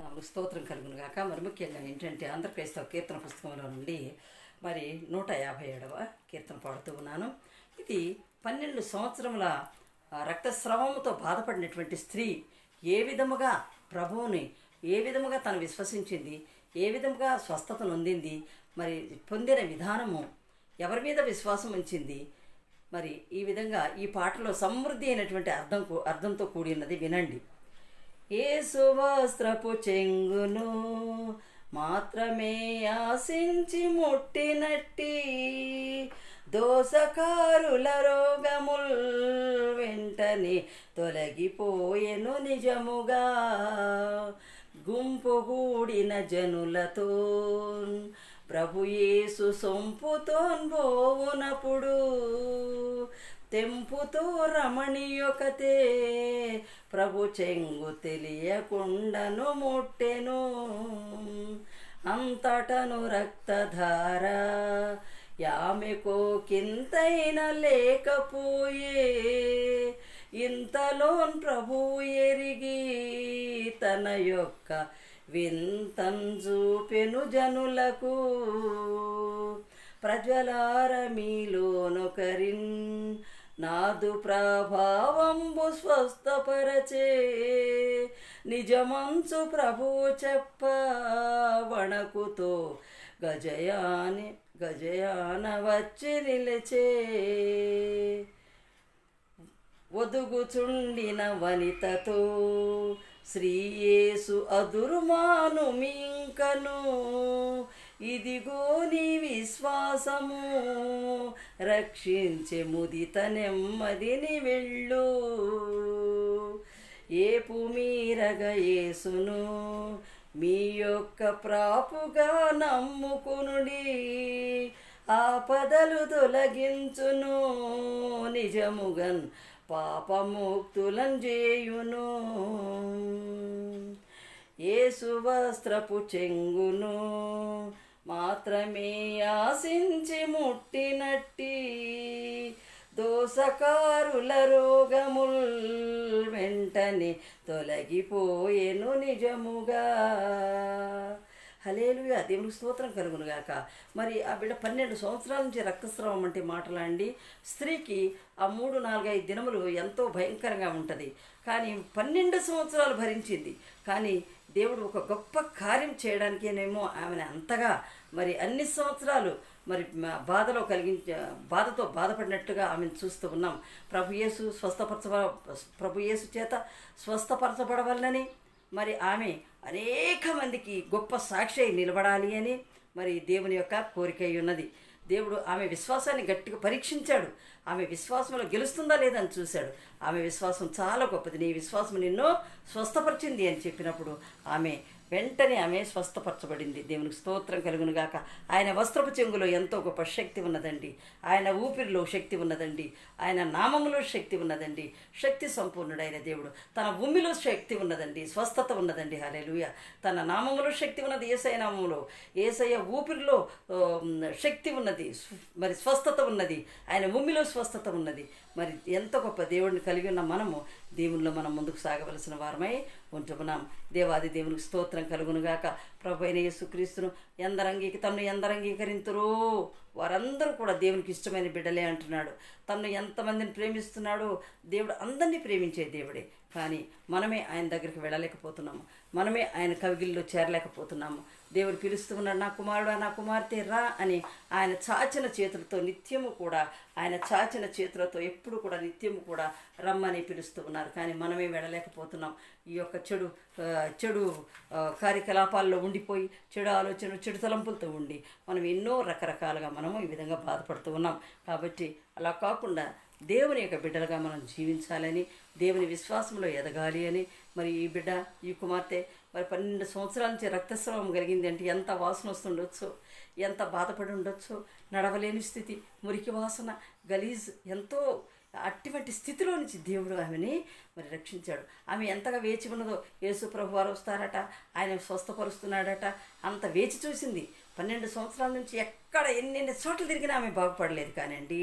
స్తోత్రం కలుగును గాక. మరి ముఖ్యంగా ఏంటంటే ఆంధ్ర క్రైస్తవ కీర్తన పుస్తకంలో నుండి మరి 157వ కీర్తన పాడుతూ ఉన్నాను. ఇది 12 సంవత్సరముల రక్తస్రావముతో బాధపడినటువంటి స్త్రీ ఏ విధముగా ప్రభువుని ఏ విధముగా తను విశ్వసించింది, ఏ విధముగా స్వస్థత నొందింది, మరి పొందిన విధానము, ఎవరి మీద విశ్వాసం ఉంచింది, మరి ఈ విధంగా ఈ పాటలో సమృద్ధి అయినటువంటి అర్థంతో కూడి ఉన్నది. వినండి. యేసు వస్త్రపు చెంగును మాత్రమే ఆశించి ముట్టినట్టి దోసకారుల రోగముల్ వెంటనే తొలగిపోయెను నిజముగా. గుంపు కూడిన జనులతో ప్రభు యేసు సొంపుతోన్ పోవునప్పుడు తెంపుతూ రమణీయొకతే ప్రభు చెంగు తెలియకుండాను ముట్టెను. అంతటను రక్తధార యామెకో కింతైన లేకపోయే. ఇంతలోన్ ప్రభువు ఎరిగి తన యొక్క వింతన్ చూపెను జనులకు. ప్రజలార మీలోనొకరిన్ నాదు ప్రభావంబు స్వస్థపరచే. నిజమంచు ప్రభువు చెప్ప వణకుతో గజయాన వచ్చి నిలిచే. ఒదుగుచుండిన వనితతో శ్రీయేసు అదురుమాను మింకను. ఇదిగో నీ విశ్వాసము రక్షించే ముదిత నెమ్మదిని వెళ్ళు. ఏపు మీరగ యేసును మీ యొక్క ప్రాపుగా నమ్ముకునుడి. ఆపదలు తొలగించును నిజముగన్ పాపముక్తులం చేయును. యేసు వస్త్రపు చెంగును మాత్రమే ఆశించి ముట్టినట్టి దోసకారుల రోగముల్ వెంటనే తొలగిపోయెను నిజముగా. హల్లెలూయా. దేవునికి స్తోత్రం కలుగును గాక. మరి ఆ బిడ్డ 12 సంవత్సరాల నుంచి రక్తస్రావం అంటే మాటలాండి. స్త్రీకి ఆ 3, 4, 5 దినములు ఎంతో భయంకరంగా ఉంటుంది. కానీ 12 సంవత్సరాలు భరించింది. కానీ దేవుడు ఒక గొప్ప కార్యం చేయడానికేనేమో ఆమెను అంతగా మరి అన్ని సంవత్సరాలు మరి బాధతో బాధపడినట్టుగా ఆమెను చూస్తూ ఉన్నాం. ప్రభు యేసు చేత స్వస్థపరచబడవలనని మరి ఆమె అనేక మందికి గొప్ప సాక్షి అయి నిలబడాలి అని మరి దేవుని యొక్క కోరిక ఉన్నది. దేవుడు ఆమె విశ్వాసాన్ని గట్టిగా పరీక్షించాడు. ఆమె విశ్వాసంలో గెలుస్తుందా లేదా అని చూశాడు. ఆమె విశ్వాసం చాలా గొప్పది. నీ విశ్వాసం నిన్ను స్వస్థపరిచింది అని చెప్పినప్పుడు వెంటనే ఆమె స్వస్థపరచబడింది. దేవునికి స్తోత్రం కలుగును గాక. ఆయన వస్త్రపు చెంగులో ఎంతో గొప్ప శక్తి ఉన్నదండి. ఆయన ఊపిరిలో శక్తి ఉన్నదండి. ఆయన నామములో శక్తి ఉన్నదండి. శక్తి సంపూర్ణుడైన దేవుడు. తన భూమిలో శక్తి ఉన్నదండి. స్వస్థత ఉన్నదండి. హల్లెలూయా. తన నామములో శక్తి ఉన్నది. యేసయ్య నామములో, యేసయ్య ఊపిరిలో శక్తి ఉన్నది. మరి స్వస్థత ఉన్నది. ఆయన భూమిలో స్వస్థత ఉన్నది. మరి ఎంత గొప్ప దేవుడిని కలిగి ఉన్న మనము దేవునిలో మనం ముందుకు సాగవలసిన వారమై ఉంటున్నాం. దేవాది దేవునికి స్తోత్రం కలుగునుగాక. ప్రభు అయిన యేసుక్రీస్తును తన్ను ఎందరు అంగీకరింతురో వారందరూ కూడా దేవునికి ఇష్టమైన బిడ్డలే అంటున్నాడు. తను ఎంతమందిని ప్రేమిస్తున్నాడో దేవుడు అందరినీ ప్రేమించే దేవుడే. కానీ మనమే ఆయన దగ్గరికి వెళ్ళలేకపోతున్నాము. మనమే ఆయన కవిగిల్లో చేరలేకపోతున్నాము. దేవుడు పిలుస్తూ ఉన్నాడు, నా కుమారుడు, నా కుమార్తె రా అని. ఆయన చాచిన చేతులతో నిత్యము కూడా, ఆయన చాచిన చేతులతో ఎప్పుడు కూడా నిత్యము కూడా రమ్మని పిలుస్తూ ఉన్నారు. కానీ మనమే వెళ్ళలేకపోతున్నాం. ఈ యొక్క చెడు కార్యకలాపాల్లో ఉండిపోయి, చెడు ఆలోచనలు, చెడు తలంపులతో ఉండి మనం ఎన్నో రకరకాలుగా మనము ఈ విధంగా బాధపడుతూ ఉన్నాం. కాబట్టి అలా కాకుండా దేవుని యొక్క బిడ్డలుగా మనం జీవించాలని, దేవుని విశ్వాసంలో ఎదగాలి అని మరి ఈ కుమార్తె మరి 12 సంవత్సరాల నుంచి రక్తస్రావం కలిగింది అంటే ఎంత వాసన వస్తుండొచ్చో, ఎంత బాధపడి ఉండొచ్చో. నడవలేని స్థితి, మురికి వాసన, గలీజ్, ఎంతో అటువంటి స్థితిలో నుంచి దేవుడు ఆమెని మరి రక్షించాడు. ఆమె ఎంతగా వేచి ఉన్నదో. యేసు ప్రభు వారు వస్తారట, ఆయన స్వస్థపరుస్తున్నాడట, అంత వేచి చూసింది. 12 సంవత్సరాల నుంచి ఎక్కడ ఎన్నెన్ని చోట్ల తిరిగినా ఆమె బాగుపడలేదు. కానివ్వండి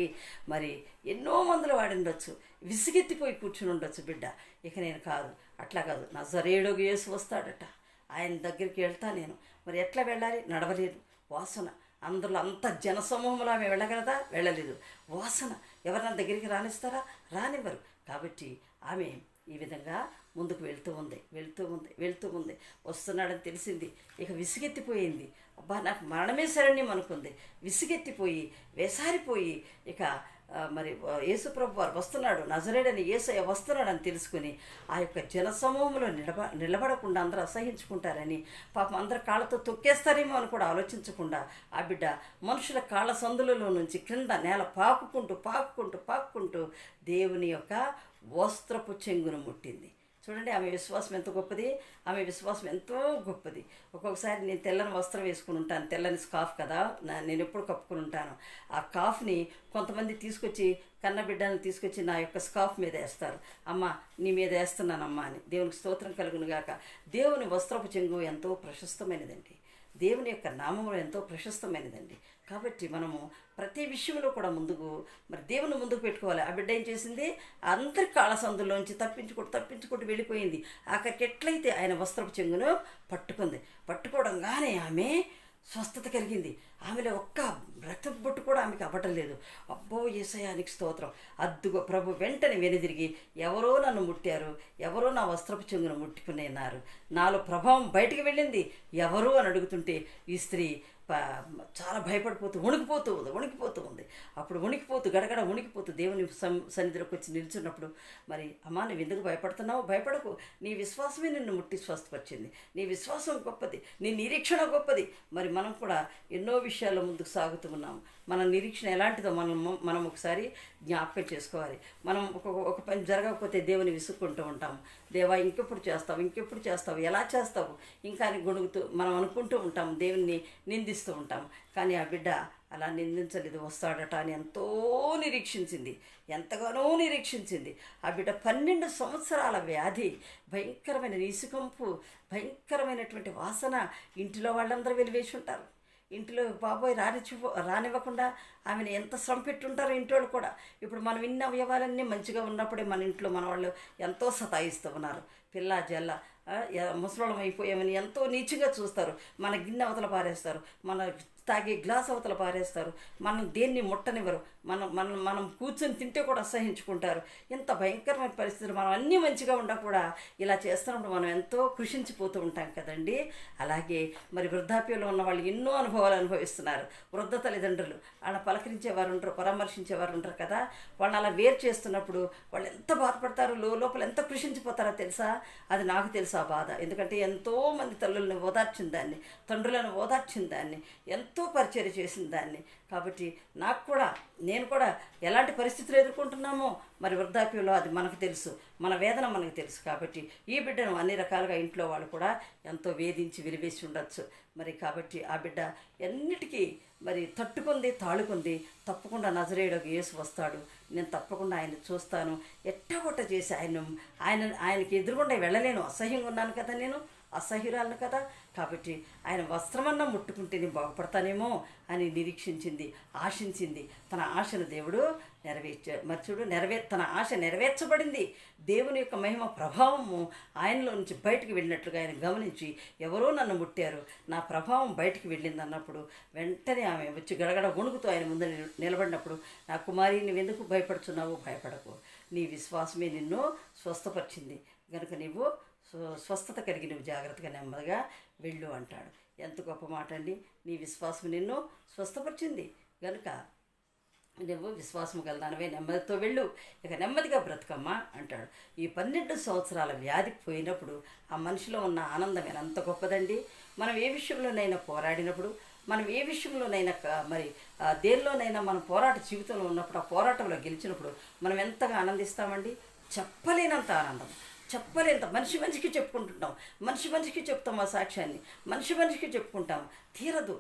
మరి ఎన్నో మందులు వాడి ఉండొచ్చు, విసిగెత్తిపోయి కూర్చుని ఉండొచ్చు బిడ్డ. ఇక నేను కాదు, అట్లా కాదు, నజరేయుడు యేసు వస్తాడట, ఆయన దగ్గరికి వెళ్తా నేను. మరి ఎట్లా వెళ్ళాలి? నడవలేను, వాసన. అందులో అంత జనసమూహంలో ఆమె వెళ్ళగలదా? వెళ్ళలేదు. వాసన. ఎవరైనా దగ్గరికి రానిస్తారా? రానివ్వరు. కాబట్టి ఆమె ఈ విధంగా ముందుకు వెళ్తూ ఉంది. వస్తున్నాడని తెలిసింది. ఇక విసిగెత్తిపోయింది. అబ్బా, నాకు మరణమే శరణ్యం అనుకుంది. విసిగెత్తిపోయి వేసారిపోయి ఇక మరి యేసుప్రభు వారు వస్తున్నాడు, నజరేయుడైన యేసయ్య వస్తున్నాడని తెలుసుకుని ఆ యొక్క జనసమూహంలో నిలబడకుండా అందరూ అసహించుకుంటారని, పాపం అందరు కాళ్ళతో తొక్కేస్తారేమో అని కూడా ఆలోచించకుండా ఆ బిడ్డ మనుషుల కాళ్ళ సందులలో నుంచి క్రింద నేల పాకుకుంటూ దేవుని యొక్క వస్త్రపు చెంగును ముట్టింది. చూడండి, ఆమె విశ్వాసం ఎంత గొప్పది. ఆమె విశ్వాసం ఎంతో గొప్పది. ఒక్కొక్కసారి నేను తెల్లని వస్త్రం వేసుకుని ఉంటాను, తెల్లని స్కార్ఫ్ కదా, నేను ఎప్పుడు కప్పుకుని ఉంటాను. ఆ కాఫ్ని కొంతమంది తీసుకొచ్చి, కన్నబిడ్డలను తీసుకొచ్చి నా యొక్క స్కార్ఫ్ మీద వేస్తారు. అమ్మ, నీ మీద వేస్తున్నానమ్మా అని. దేవునికి స్తోత్రం కలుగునుగాక. దేవుని వస్త్రపు చెంగు ఎంతో ప్రశస్తమైనదండి. దేవుని యొక్క నామములు ఎంతో ప్రశస్తమైనదండి. కాబట్టి మనము ప్రతి విషయంలో కూడా మరి దేవుని ముందుకు పెట్టుకోవాలి. ఆ బిడ్డ ఏం చేసింది? అందరి కాళ్ళ సందుల్లోంచి తప్పించుకుంటూ వెళ్ళిపోయింది. ఆఖరికి ఎట్లయితే ఆయన వస్త్రపు చెంగును పట్టుకోవడంగానే ఆమె స్వస్థత కలిగింది. ఆమెలో ఒక్క రక్తపు బొట్టు కూడా ఆమెకి అవ్వటం లేదు. అబ్బో, యేసయ్యానికి స్తోత్రం. అద్దుగో ప్రభు వెంటనే వెనుదిరిగి, ఎవరో నన్ను ముట్టారు, ఎవరో నా వస్త్రపు చెంగును ముట్టుకున్నారు, నాలో ప్రభావం బయటికి వెళ్ళింది, ఎవరు అని అడుగుతుంటే ఈ స్త్రీ చాలా భయపడిపోతూ వణికిపోతూ ఉంది. అప్పుడు గడగడ వణికిపోతూ దేవుని సన్నిధిలోకి వచ్చి నిల్చున్నప్పుడు, మరి అమ్మా, నువ్వు ఎందుకు భయపడుతున్నావు? భయపడకు, నీ విశ్వాసమే నిన్ను ముట్టి స్వస్థపరిచింది. నీ విశ్వాసం గొప్పది, నీ నిరీక్షణ గొప్పది. మరి మనం కూడా ఎన్నో విషయాల్లో ముందుకు సాగుతూ ఉన్నాము. మన నిరీక్షణ ఎలాంటిదో మనం ఒకసారి జ్ఞాపకం చేసుకోవాలి. మనం ఒక పని జరగకపోతే దేవుని విసుక్కుంటూ ఉంటాము. దేవా, ఇంకెప్పుడు చేస్తావు, ఎలా చేస్తావు ఇంకా అని గొడుగుతూ మనం అనుకుంటూ ఉంటాము, దేవుణ్ణి నిందిస్తూ ఉంటాము. కానీ ఆ బిడ్డ అలా నిందించలేదు, వస్తాడట అని ఎంతగానో నిరీక్షించింది. ఆ బిడ్డ 12 సంవత్సరాల వ్యాధి, భయంకరమైన నీసుకంపు, భయంకరమైనటువంటి వాసన. ఇంటిలో వాళ్ళందరూ వెలివేసి ఉంటారు. ఇంటిలో బాబోయ్ రానివ్వకుండా ఆమెను ఎంత శ్రమ పెట్టుంటారో ఇంటోళ్ళు కూడా. ఇప్పుడు మనం ఇన్ని అవయవాలన్నీ మంచిగా ఉన్నప్పుడే మన ఇంట్లో మన వాళ్ళు ఎంతో సతాయిస్తూ ఉన్నారు. పిల్ల జల్ల ముసలోళం అయిపోయామని ఎంతో నీచుగా చూస్తారు. మన గిన్నె అవతల పారేస్తారు, మన తాగే గ్లాస్ అవతల పారేస్తారు, మనం దేన్ని ముట్టనివ్వరు, మనం కూర్చొని తింటే కూడా అసహించుకుంటారు. ఇంత భయంకరమైన పరిస్థితులు, మనం అన్నీ మంచిగా ఉండా కూడా ఇలా చేస్తున్నప్పుడు మనం ఎంతో కృషించిపోతూ ఉంటాం కదండి. అలాగే మరి వృద్ధాప్యంలో ఉన్న వాళ్ళు ఎన్నో అనుభవాలు అనుభవిస్తున్నారు. వృద్ధ తల్లిదండ్రులు వాళ్ళని పలకరించేవారు ఉంటారు, పరామర్శించేవారు ఉంటారు కదా. వాళ్ళని అలా వేరు చేస్తున్నప్పుడు వాళ్ళు ఎంత బాధపడతారు, లోపల ఎంత కృషించిపోతారో తెలుసా? అది నాకు తెలుసు ఆ బాధ. ఎందుకంటే ఎంతోమంది తల్లులను ఓదార్చిన దాన్ని, తండ్రులను ఓదార్చిన దాన్ని, ఎంతో పరిచర్య చేసిన దాన్ని. కాబట్టి నేను కూడా ఎలాంటి పరిస్థితులు ఎదుర్కొంటున్నామో మరి వృద్ధాప్యంలో అది మనకు తెలుసు, మన వేదన మనకు తెలుసు. కాబట్టి ఈ బిడ్డను అన్ని రకాలుగా ఇంట్లో వాళ్ళు కూడా ఎంతో వేధించి వెలివేసి ఉండొచ్చు. మరి కాబట్టి ఆ బిడ్డ ఎన్నిటికీ మరి తాళుకుంది. తప్పకుండా నజరేయుడకు యేసు వస్తాడు, నేను తప్పకుండా ఆయన చూస్తాను, ఎట్టగొట్ట చేసి ఆయనకి ఎదురుగుండా వెళ్ళలేను, అసహ్యంగా ఉన్నాను కదా, నేను అసహ్యురాలను కదా. కాబట్టి ఆయన వస్త్రమన్నా ముట్టుకుంటే నేను బాగుపడతానేమో అని నిరీక్షించింది, ఆశించింది. తన ఆశను దేవుడు నెరవేర్చాడు. మరి చూడు, తన ఆశ నెరవేర్చబడింది. దేవుని యొక్క మహిమ ప్రభావము ఆయనలో నుంచి బయటికి వెళ్ళినట్లుగా ఆయన గమనించి, ఎవరో నన్ను ముట్టారు, నా ప్రభావం బయటికి వెళ్ళింది అన్నప్పుడు వెంటనే ఆమె వచ్చి గడగడ వణుకుతూ ఆయన ముందు నిలబడినప్పుడు, నా కుమారి, నువ్వెందుకు భయపడుతున్నావు? భయపడకు, నీ విశ్వాసమే నిన్ను స్వస్థపరిచింది కనుక నీవు స్వస్థత కలిగి నువ్వు జాగ్రత్తగా నెమ్మదిగా వెళ్ళు అంటాడు. ఎంత గొప్ప మాట అండి. నీ విశ్వాసం నిన్ను స్వస్థపరిచింది కనుక నువ్వు విశ్వాసం కలదానవే, నెమ్మదితో వెళ్ళు, ఇక నెమ్మదిగా బ్రతుకమ్మా అంటాడు. ఈ 12 సంవత్సరాల వ్యాధికి పోయినప్పుడు ఆ మనిషిలో ఉన్న ఆనందం ఎంత గొప్పదండి. మనం ఏ విషయంలోనైనా పోరాడినప్పుడు, మనం ఏ విషయంలోనైనా మరి దేనిలోనైనా మనం పోరాట జీవితంలో ఉన్నప్పుడు, ఆ పోరాటంలో గెలిచినప్పుడు మనం ఎంతగా ఆనందిస్తామండి. చెప్పలేనంత ఆనందం, చెప్పలేంత. మనిషికి చెప్పుకుంటుంటాం, మనిషికి చెప్తాం ఆ సాక్ష్యాన్ని, మనిషికి చెప్పుకుంటాం. తీరదు.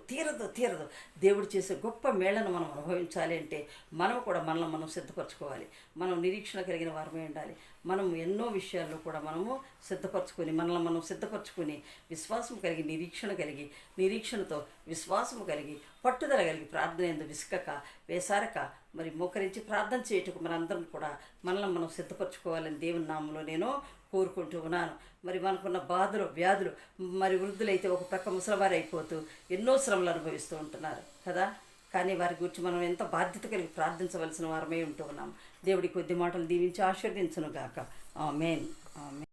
దేవుడు చేసే గొప్ప మేళను మనం అనుభవించాలి అంటే మనం కూడా మనం సిద్ధపరచుకోవాలి. మనం నిరీక్షణ కలిగిన వారమే ఉండాలి. మనం ఎన్నో విషయాల్లో కూడా మనము సిద్ధపరచుకొని, మనం సిద్ధపరచుకొని విశ్వాసం కలిగి, నిరీక్షణతో విశ్వాసము కలిగి, పట్టుదల కలిగి, ప్రార్థన ఎందు విసుకక వేసారక మరి మోకరించి ప్రార్థన చేయటకు మనందరం కూడా మనం సిద్ధపరచుకోవాలని దేవుని నామంలో నేను కోరుకుంటూ ఉన్నాను. మరి మనకున్న బాధలు వ్యాధులు, మరి వృద్ధులైతే ఒక ప్రక్క ముసలివారు అయిపోతూ ఎన్నో శ్రమలు అనుభవిస్తూ ఉంటున్నారు కదా. కానీ వారి గురించి మనం ఎంత బాధ్యత కలిగి ప్రార్థించవలసిన వారమై ఉంటూ ఉన్నాం. దేవుడి కొద్ది మాటలు దీవించి ఆశీర్వదించును గాక. ఆమేన్. ఆమేన్.